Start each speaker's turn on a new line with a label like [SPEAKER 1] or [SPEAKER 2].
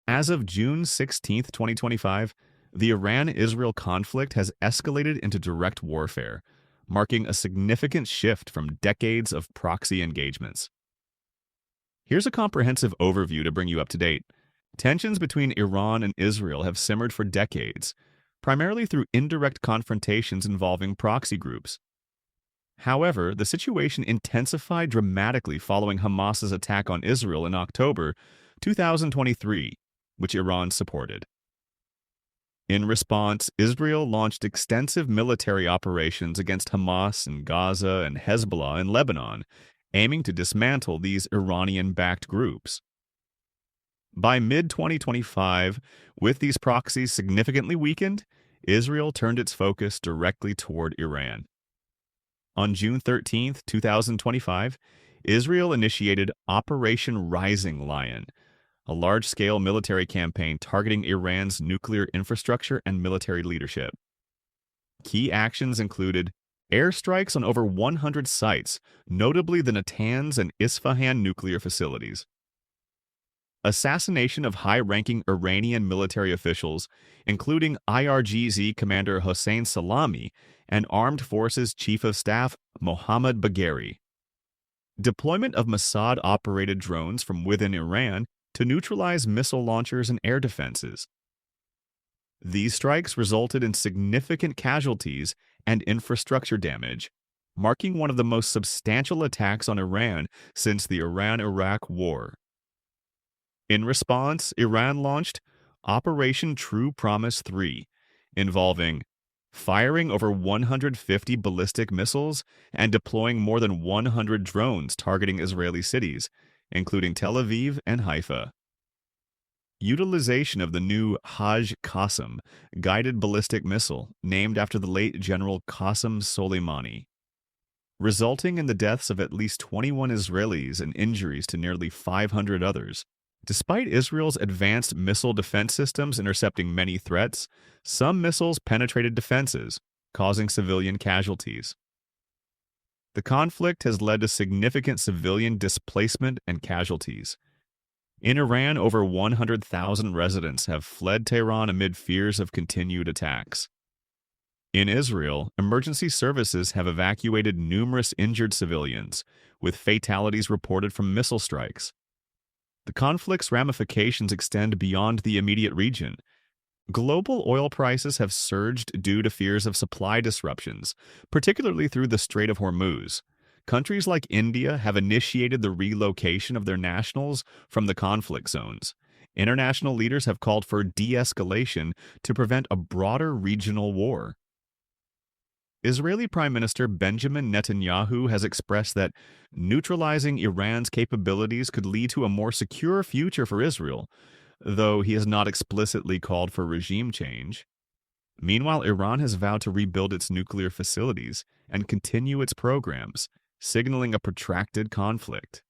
[SPEAKER 1] As of June 16, 2025, the Iran-Israel conflict has escalated into direct warfare, marking a significant shift from decades of proxy engagements. Here's a comprehensive overview to bring you up to date. Tensions between Iran and Israel have simmered for decades, primarily through indirect confrontations involving proxy groups. However, the situation intensified dramatically following Hamas's attack on Israel in October 2023, which Iran supported. In response, Israel launched extensive military operations against Hamas in Gaza and Hezbollah in Lebanon, aiming to dismantle these Iranian-backed groups. By mid-2025, with these proxies significantly weakened, Israel turned its focus directly toward Iran. On June 13, 2025, Israel initiated Operation Rising Lion, a large-scale military campaign targeting Iran's nuclear infrastructure and military leadership. Key actions included airstrikes on over 100 sites, notably the Natanz and Isfahan nuclear facilities. Assassination of high-ranking Iranian military officials, including IRGZ Commander Hossein Salami and Armed Forces Chief of Staff Mohammad Bagheri. Deployment of Mossad-operated drones from within Iran to neutralize missile launchers and air defenses. These strikes resulted in significant casualties and infrastructure damage, marking one of the most substantial attacks on Iran since the Iran-Iraq War. In response, Iran launched Operation True Promise 3, involving firing over 150 ballistic missiles and deploying more than 100 drones targeting Israeli cities, including Tel Aviv and Haifa. Utilization of the new Hajj Qassam guided ballistic missile, named after the late General Qassem Soleimani, resulting in the deaths of at least 21 Israelis and injuries to nearly 500 others. Despite Israel's advanced missile defense systems intercepting many threats, some missiles penetrated defenses, causing civilian casualties. The conflict has led to significant civilian displacement and casualties. In Iran, over 100,000 residents have fled Tehran amid fears of continued attacks. In Israel, emergency services have evacuated numerous injured civilians, with fatalities reported from missile strikes. The conflict's ramifications extend beyond the immediate region. Global oil prices have surged due to fears of supply disruptions, particularly through the Strait of Hormuz. Countries like India have initiated the relocation of their nationals from the conflict zones. International leaders have called for de-escalation to prevent a broader regional war. Israeli Prime Minister Benjamin Netanyahu has expressed that neutralizing Iran's capabilities could lead to a more secure future for Israel, though he has not explicitly called for regime change. Meanwhile, Iran has vowed to rebuild its nuclear facilities and continue its programs, signaling a protracted conflict.